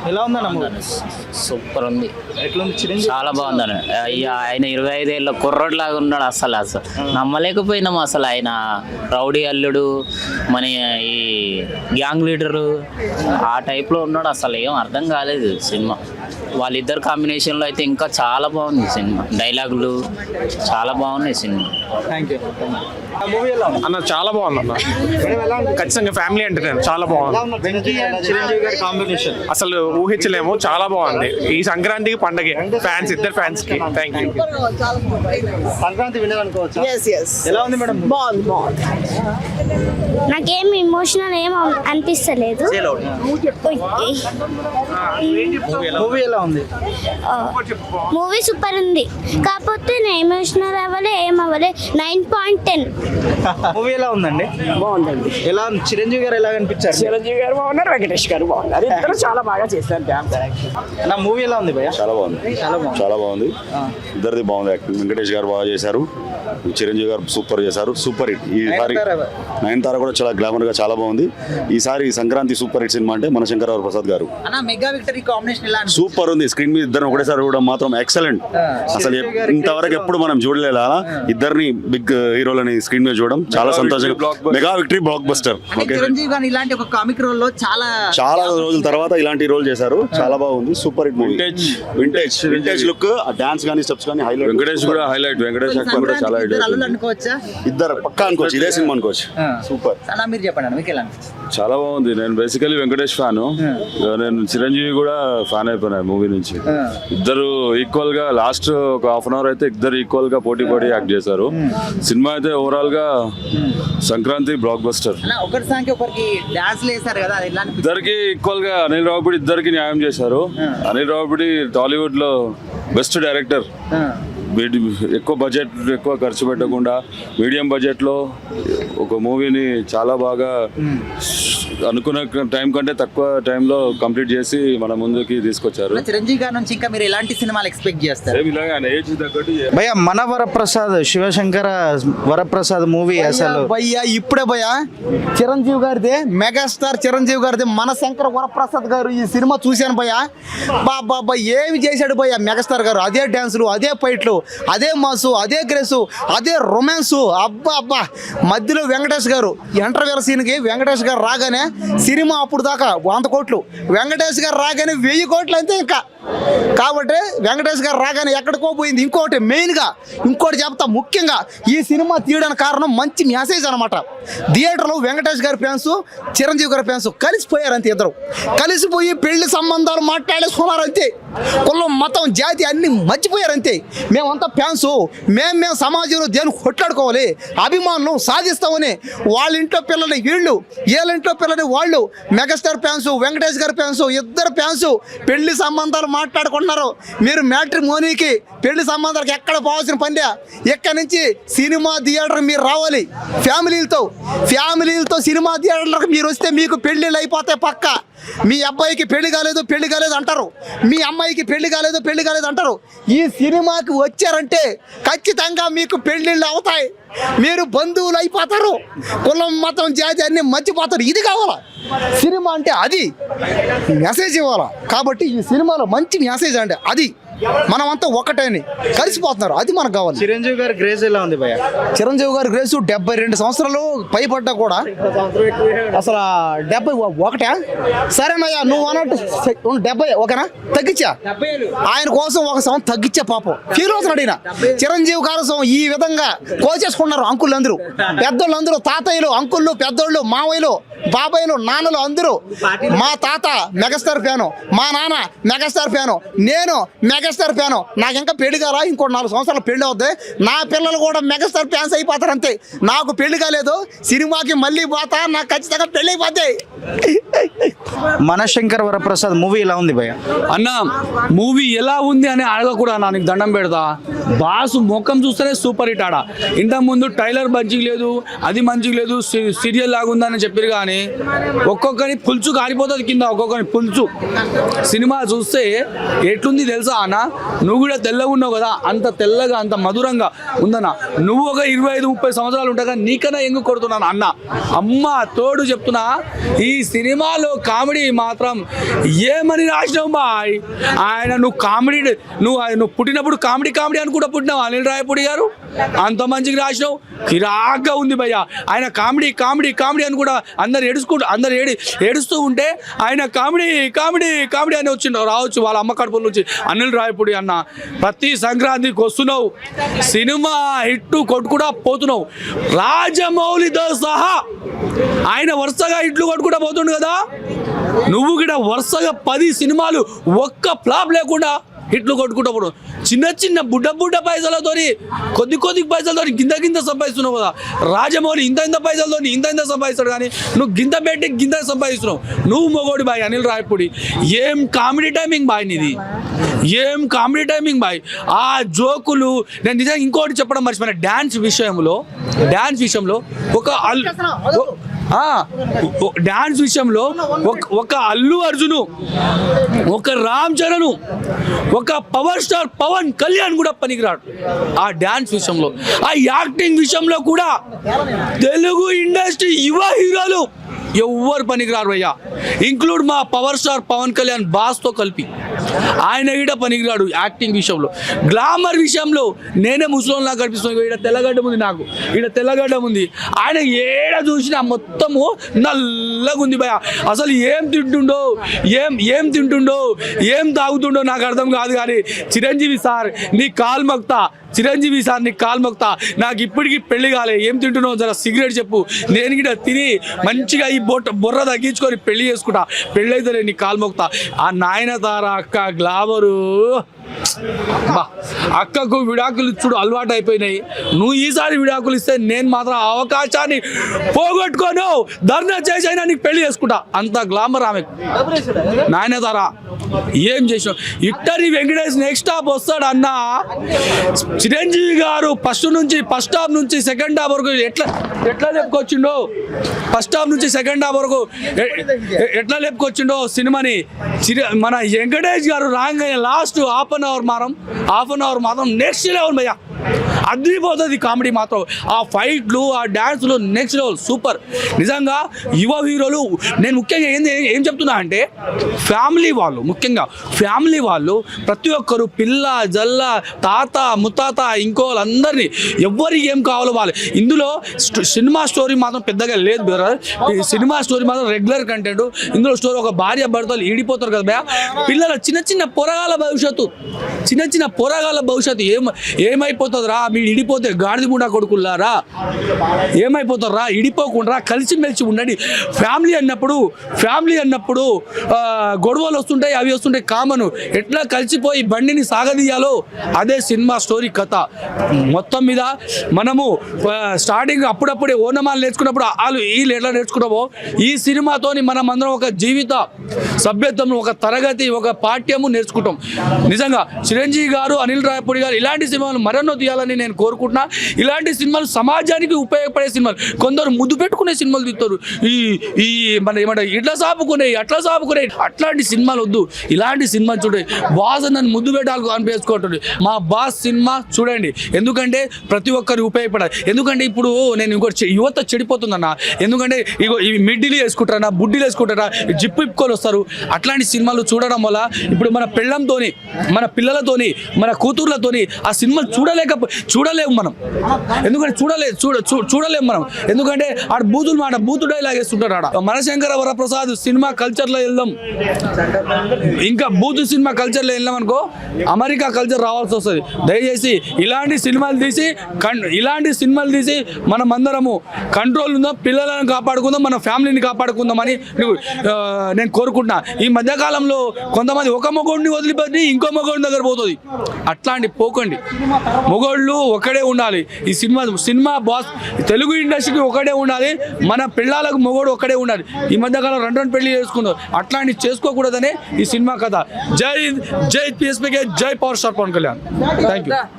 ఎలా ఉందన్న? సూపర్ ఉంది, ఎట్లుంది చిరంజీవి? చాలా బాగుందని. ఆయన 25 ఏళ్ళ కుర్రోడ్లాగా ఉన్నాడు. అసలు నమ్మలేకపోయినాం. అసలు ఆయన రౌడీ అల్లుడు, మన ఈ గ్యాంగ్ లీడరు ఆ టైప్లో ఉన్నాడు. అసలు ఏం అర్థం కాలేదు సినిమా. వాళ్ళిద్దరు కాంబినేషన్లో అయితే ఇంకా చాలా బాగుంది సినిమా. డైలాగులు చాలా బాగున్నాయి సినిమా. Thank you. మూవీ ఎలా ఉంది అన్న? చాలా బాగుంది అన్న, ఖచ్చితంగా ఫ్యామిలీ ఎంటర్టైనర్. చాలా బాగుంది. వెంకీ అండ్ చిరంజీవి గారి కాంబినేషన్ అసలు ఊహించలేము, చాలా బాగుంది. ఈ సంక్రాంతికి పండగే ఫ్యాన్స్, ఇద్దరు ఫ్యాన్స్ కి థ్యాంక్ యూ. సంక్రాంతి వినర్ అనుకోవచ్చు. ఎలా ఉంది మేడం? బాగుంది. నాకేం ఇమోషనల్ ఏం అనిపిస్తలేదు. మూవీ ఎలా ఉంది? మూవీ సూపర్ ఉంది, కాకపోతే నేను ఎమోషనల్ అవ్వలే, ఏం అవ్వలే. 9.10. మూవీ ఎలా ఉందండి? బాగుందండి. ఎలా ఉంది? చిరంజీవి గారు ఎలా అనిపించారు? చిరంజీవి గారు బాగున్నారు, వెంకటేష్ గారు బాగున్నారు. ఇద్దరు చాలా బాగా చేశారు. నా మూవీ ఎలా ఉంది భయ్యా? చాలా బాగుంది, చాలా బాగుంది. ఇద్దరిది బాగుంది యాక్టింగ్. వెంకటేష్ గారు బాగా చేశారు, చిరంజీవి గారు సూపర్ చేశారు. Super hit. ఈసారి నయనతార కూడా చాలా గ్లామర్ గా చాలా బాగుంది. ఈసారి సంక్రాంతి సూపర్ హిట్ సినిమా అంటే మన శంకరరావు ప్రసాద్ గారు. మెగా విక్టరీ కాంబినేషన్ ఎలా సూపర్ ఉంది. స్క్రీన్ మీద ఇద్దరు ఒకటేసారి కూడా మాత్రం ఎక్సలెంట్. అసలు ఇంతవరకు ఎప్పుడు మనం చూడలేదు అలా ఇద్దరిని బిగ్ హీరోలని స్క్రీన్ మీద చూడడం చాలా సంతోషంగా. Mega victory block buster. Chiranjeevi గారు ఇలాంటి ఒక కామిక్ రోల్ లో చాలా రోజుల తర్వాత ఇలాంటి రోల్ చేశారు. చాలా బాగుంది. Super hit movie. Vintage look, dance కానీ స్టెప్స్ కానీ హైలైట్. వెంకటేష్ కూడా హైలైట్. వెంకటేష్ కూడా చాలా ఇద్దరు పక్కా అనుకోవచ్చు. ఇదే సినిమా అనుకోవచ్చు. సూపర్. మీరు చెప్పండి మీకు ఎలా? చాలా బాగుంది. నేను బేసికలీ వెంకటేష్ ఫ్యాను. నేను చిరంజీవి కూడా ఫ్యాన్ అయిపోయినా మూవీ నుంచి. ఇద్దరు ఈక్వల్ గా లాస్ట్ ఒక హాఫ్ అన్ అవర్ అయితే ఇద్దరు ఈక్వల్ గా పోటీ యాక్ట్ చేశారు. సినిమా అయితే ఓవరాల్ గా సంక్రాంతి బ్లాక్ బస్టర్. ఇద్దరికి ఈక్వల్ గా అనిల్ రావిపూడి ఇద్దరికి న్యాయం చేశారు. అనిల్ రావిపూడి టాలీవుడ్ లో బెస్ట్ డైరెక్టర్. ఎక్కువ బడ్జెట్ ఎక్కువ ఖర్చు పెట్టకుండా మీడియం బడ్జెట్లో ఒక మూవీని చాలా బాగా అనుకున్న టైం కంటే తక్కువ టైంలో కంప్లీట్ చేసి మన ముందుకి తీసుకొచ్చారు. చిరంజీవి గారి నుంచి ఇంకా మీరు ఎలాంటి సినిమాలు ఎక్స్పెక్ట్ చేస్తారు? ఏజ్ తగ్గట్టు భయ్యా మన వరప్రసాద్, శివశంకర వరప్రసాద్ మూవీ అసలు భయ్యా ఇప్పుడే భయ్యా చిరంజీవి గారిది, మెగాస్టార్ చిరంజీవి గారిది మన శంకర వరప్రసాద్ గారు ఈ సినిమా చూశాను భయ్యా. బాబా ఏమి చేశాడు భయ్యా మెగాస్టార్ గారు. అదే డాన్సులు, అదే ఫైట్లు, అదే మాసు, అదే గ్రేసు, అదే రొమాన్సు. అబ్బా మధ్యలో వెంకటేష్ గారు ఇంటర్వెల్ సీన్కి వెంకటేష్ గారు రాగానే సినిమా అప్పుడు దాకా 100 కోట్లు, వెంకటేష్ గారు రాగానే 1000 కోట్లు అంతే ఇంకా. కాబట్టి వెంకటేష్ గారు రాగానే ఎక్కడికో పోయింది. ఇంకోటి మెయిన్గా ఇంకోటి చెప్తా, ముఖ్యంగా ఈ సినిమా తీయడానికి కారణం మంచి మెసేజ్ అనమాట. థియేటర్లో వెంకటేష్ గారి ఫ్యాన్స్, చిరంజీవి గారి ఫ్యాన్స్ కలిసిపోయారు అంతే. ఇద్దరు కలిసిపోయి పెళ్లి సంబంధాలు మాట్లాడేసుకున్నారు అంతే. కులం, మతం, జాతి అన్ని మర్చిపోయారు అంతే. మేమంతా ఫ్యాన్స్, మేము సమాజంలో దేని కొట్లాడుకోవాలి, అభిమానులు సాధిస్తామని వాళ్ళ ఇంట్లో పిల్లల్ని వీళ్ళు, వీళ్ళ ఇంట్లో పిల్లని వాళ్ళు, మెగాస్టార్ ఫ్యాన్స్, వెంకటేష్ గారి ఫ్యాన్స్, ఇద్దరు ఫ్యాన్స్ పెళ్లి సంబంధాలు మాట్లాడుకుంటున్నారు. మీరు మ్యాట్రిమోనీకి పెళ్లి సంబంధాలకు ఎక్కడ పోవాల్సిన పనిలే. ఎక్కడి నుంచి సినిమా థియేటర్ మీరు రావాలి ఫ్యామిలీలతో సినిమా థియేటర్లకు మీరు వస్తే మీకు పెళ్ళిళ్ళు అయిపోతాయి పక్క. మీ అబ్బాయికి పెళ్లి కాలేదు అంటారు, మీ అమ్మాయికి పెళ్లి కాలేదు అంటారు. ఈ సినిమాకి వచ్చారంటే ఖచ్చితంగా మీకు పెళ్ళిళ్ళు అవుతాయి. మీరు బంధువులు అయిపోతారు, కులం, మతం, జాతి అన్ని మర్చిపోతారు. ఇది కావాలా సినిమా అంటే, అది మెసేజ్ ఇవ్వాలా. కాబట్టి ఈ సినిమాలో మంచి మెసేజ్ అంటే అది. మనమంతా ఒకటేని కలిసిపోతున్నారు, అది మనకు కావాలి. చిరంజీవి గారి గ్రేస్ ఎలా ఉంది భయ్యా? చిరంజీవి గారి గ్రేస్ 72 సంవత్సరాలు పైపడ్డా కూడా అసలు 71. సరేనయ్యా నువ్వు అన్నట్టు 70 ఓకేనా, తగ్గించా. ఆయన కోసం ఒక సంవత్సరం తగ్గించే పాపం ఫీల్ అవుతున్నాడు ఈయన. చిరంజీవి కోసం ఈ విధంగా కోచేసుకున్నారు అంకుళ్ళు అందరూ, పెద్దోళ్ళు అందరూ, తాతయ్యలు, అంకుళ్ళు, పెద్దోళ్ళు, మావయ్యలు, బాబాయ్లు, నాన్నలు అందరూ. మా తాత మెగాస్టార్ ఫ్యాను, మా నాన్న మెగాస్టార్ ఫ్యాను, నేను మెగాస్టార్ ఫ్యాను. నాకు ఇంకా పెళ్లి కాలా, ఇంకో 4 సంవత్సరాలు పెళ్లి అవుద్ది. నా పిల్లలు కూడా మెగాస్టార్ ఫ్యాన్స్ అయిపోతారు అంతే. నాకు పెళ్లి కాలేదు, సినిమాకి మళ్ళీ పోతా, నాకు ఖచ్చితంగా పెళ్లి అయిపోతాయి. మన శంకర వరప్రసాద్ మూవీ ఎలా ఉంది భయ్య? అన్న మూవీ ఎలా ఉంది అని అడగకూడదు అన్న, నీకు దండం పెడతా. బాసు ముఖం చూస్తేనే సూపర్ హిట్. ఆడ ఇంతకుముందు ట్రైలర్ మంచిగా లేదు, అది మంచిగా లేదు, సీరియల్ లాగుందని చెప్పారు. కానీ ఒక్కొక్కరి పులుచు కారిపోతుంది కింద, ఒక్కొక్కరి పులుచు. సినిమా చూస్తే ఎట్లుంది తెలుసా అన్న, అన్న నువ్వు కూడా తెల్లగా ఉన్నావు కదా, అంత తెల్లగా అంత మధురంగా ఉందన్న. నువ్వు ఒక 25-30 సంవత్సరాలు ఉంటాగా నీకన్నా ఎంగు కొడుతున్నాను అన్న. అమ్మ తోడు చెప్తున్నా, ఈ సినిమాలో కామెడీ మాత్రం ఏమని రాసినావు బాయ్. ఆయన నువ్వు కామెడీ నువ్వు పుట్టినప్పుడు కామెడీ అనుకుంటా పుట్టినావు అనిల్ రాయపూడి గారు. అంత మంచిగా రాసినావు, కిరాక్గా ఉంది భయ్య. ఆయన కామెడీ అని కూడా అందరు ఏడుస్తూ ఉంటే ఆయన కామెడీ అని వచ్చిండు రావచ్చు వాళ్ళ అమ్మ కడుపుల నుంచి. అనిల్ రాయపూడి అన్న ప్రతి సంక్రాంతికి వస్తున్నావు, సినిమా హిట్టు కొట్టుకుండా పోతున్నావు. రాజమౌళితో సహా ఆయన వరుసగా హిట్లు కొట్టుకుంటా పోతుండు కదా, నువ్వు కూడా వరుసగా 10 సినిమాలు ఒక్క ఫ్లాప్ లేకుండా హిట్లు కొట్టుకుంటా పోవడం. చిన్న బుడ్డ పైసలతోని కొద్ది పైసలతో గింత సంపాదిస్తున్నావు కదా. రాజమౌళి ఇంత పైసలతో ఇంత సంపాదిస్తాడు, కానీ నువ్వు గింత సంపాదిస్తున్నావు. నువ్వు మొగోడు బాయ్ అనిల్ రాయపూడి. ఏం కామెడీ టైమింగ్ బాయ్ నీది, ఏం కామెడీ టైమింగ్ బాయ్. ఆ జోకులు నేను నిజంగా ఇంకోటి చెప్పడం మర్చిపోయినా, డ్యాన్స్ విషయంలో డ్యాన్స్ విషయంలో ఒక అల్లు అర్జును, ఒక రామ్ చరణ్, ఒక పవర్ స్టార్ పవన్ కళ్యాణ్ కూడా పనికిరాడు ఆ డ్యాన్స్ విషయంలో. ఆ యాక్టింగ్ విషయంలో కూడా తెలుగు ఇండస్ట్రీ యువ హీరోలు ఎవ్వరు పనికిరారు అయ్యా, ఇంక్లూడ్ మా పవర్ స్టార్ పవన్ కళ్యాణ్ బాస్తో కలిపి. ఆయన కూడా పనికిరాడు యాక్టింగ్ విషయంలో. గ్లామర్ విషయంలో నేనే ముసలోన్లా కనిపిస్తున్నాను. ఈడ తెల్లగడ్డం ఉంది, ఆయన ఏడ చూసినా మొత్తము నల్లగా ఉంది భయ. అసలు ఏం తింటుండో ఏం తాగుతుండో నాకు అర్థం కాదు. కానీ చిరంజీవి సార్ నీ కాలు మొక్తా, నాకు ఇప్పటికీ పెళ్లి కాలే, ఏం తింటున్నావు జర సిగరెట్ చెప్పు, నేను కూడా తిని మంచిగా ఈ బొర్ర తగ్గించుకొని పెళ్లి చేసుకుంటా, పెళ్ళి అయితే నీ కాలు మొక్తా. ఆ నాయనతార అక్క గ్లామరు, అక్కకు విడాకులు ఇచ్చుడు అలవాటు అయిపోయినాయి. నువ్వు ఈసారి విడాకులు ఇస్తే నేను మాత్రం అవకాశాన్ని పోగొట్టుకోను, ధర్నా చేసైనా నీకు పెళ్లి చేసుకుంటా. అంత గ్లామర్ ఆమె నాయనతార. ఏం చేసినావు ఇట్టరి వెంకటేష్ నెక్స్ట్ స్టాప్ వస్తాడు అన్న. చిరంజీవి గారు ఫస్ట్ హాఫ్ నుంచి సెకండ్ హాఫ్ వరకు ఎట్లా చెప్పుకొచ్చిండో, ఫస్ట్ హాఫ్ నుంచి సెకండ్ హాఫ్ వరకు ఎట్లా చెప్పుకొచ్చిండో సినిమాని. మన వెంకటేష్ గారు రాగానే లాస్ట్ హాఫ్ అన్ అవర్ మాత్రం నెక్స్ట్ లెవెల్ భయ్యా, అదిరిపోతుంది కామెడీ మాత్రం. ఆ ఫైట్లు, ఆ డ్యాన్స్లు నెక్స్ట్ లెవెల్ సూపర్. నిజంగా యువ హీరోలు నేను ముఖ్యంగా ఏం చెప్తున్నా అంటే, ముఖ్యంగా ఫ్యామిలీ వాళ్ళు ప్రతి ఒక్కరు పిల్ల జల్ల తాత ముత్తాత ఇంకో వాళ్ళందరినీ ఎవరికి ఏం కావాలో వాళ్ళు. ఇందులో సినిమా స్టోరీ మాత్రం పెద్దగా లేదు బ్రదర్. ఈ సినిమా స్టోరీ మాత్రం రెగ్యులర్ కంటెంట్. ఇందులో స్టోరీ ఒక భార్య భర్తలు ఈడిపోతారు కదా భయ, పిల్లల చిన్న పొరగాల భవిష్యత్తు ఏమైపోతుందిరా, మీరు ఇడిపోతే గాడిద గుండా కొడుకుల్లారా ఏమైపోతారా, ఇడిపోకుండా కలిసిమెలిసి ఉండండి. ఫ్యామిలీ అన్నప్పుడు గొడవలు వస్తుంటాయి, అవి వస్తుంటాయి కామన్. ఎట్లా కలిసిపోయి బండిని సాగదీయాలో అదే సినిమా స్టోరీ కథ. మొత్తం మీద మనము స్టార్టింగ్ అప్పుడప్పుడే ఓనమాలు నేర్చుకున్నప్పుడు వీళ్ళు ఎట్లా నేర్చుకున్నామో, ఈ సినిమాతోని మనం అందరం ఒక జీవిత సభ్యత్వం, ఒక తరగతి, ఒక పాఠ్యము నేర్చుకుంటాం. నిజంగా చిరంజీవి గారు, అనిల్ రాయపూడి గారు ఇలాంటి సినిమాలు మరెన్నో తీయాలని నేను కోరుకుంటున్నా. ఇలాంటి సినిమాలు సమాజానికి ఉపయోగపడే సినిమాలు. కొందరు ముద్దు పెట్టుకునే సినిమాలు తీస్తారు, ఈ మన ఏమంటారు ఇట్లా సాపుకునే అట్లాంటి సినిమాలు వద్దు. ఇలాంటి సినిమాలు చూడండి. బాస్ నన్ను ముద్దు పెట్టాలి అనిపించుకుంటుంది. మా బాస్ సినిమా చూడండి, ఎందుకంటే ప్రతి ఒక్కరు ఉపయోగపడాలి. ఎందుకంటే ఇప్పుడు నేను ఇంకోటి యువత చెడిపోతుందన్న, ఎందుకంటే ఇగో ఇవి మిడ్డీలు వేసుకుంటారా, బుడ్డీలు వేసుకుంటారా, జిప్పు ఇప్పుకొని వస్తారు. అట్లాంటి సినిమాలు చూడడం వల్ల ఇప్పుడు మన పెళ్ళంతోని, మన పిల్లలతోని, మన కూతుర్లతోని ఆ సినిమాలు చూడలేము మనం. ఎందుకంటే చూడలేము మనం. ఎందుకంటే ఆడ బూతు డైలాగ్ వేస్తుంటారు. ఆడ మనశంకర వరప్రసాద్ సినిమా కల్చర్లో వెళ్దాం, ఇంకా బూతు సినిమా కల్చర్లో వెళ్ళాం అనుకో అమెరికా కల్చర్ రావాల్సి వస్తుంది. దయచేసి ఇలాంటి సినిమాలు తీసి మనం అందరము కంట్రోల్ ఉందాం, పిల్లలను కాపాడుకుందాం, మన ఫ్యామిలీని కాపాడుకుందామని నేను కోరుకుంటున్నా. ఈ మధ్యకాలంలో కొంతమంది ఒక మొగోడిని వదిలిపెట్టి ఇంకో మొగోడి దగ్గర పోతుంది. అట్లాంటి పోకండి. మొగోళ్ళు ఒకడే ఉండాలి. ఈ సినిమా బాస్ తెలుగు ఇండస్ట్రీకి ఒకడే ఉండాలి. మన పిల్లలకు మొగోడు ఒకడే ఉండాలి. ఈ మధ్యకాలం రెండు పెళ్లి చేసుకున్నారు. అట్లాంటి చేసుకోకూడదనే ఈ సినిమా కథ. జై PSPK, జై power star Pawan Kalyan. Thank you.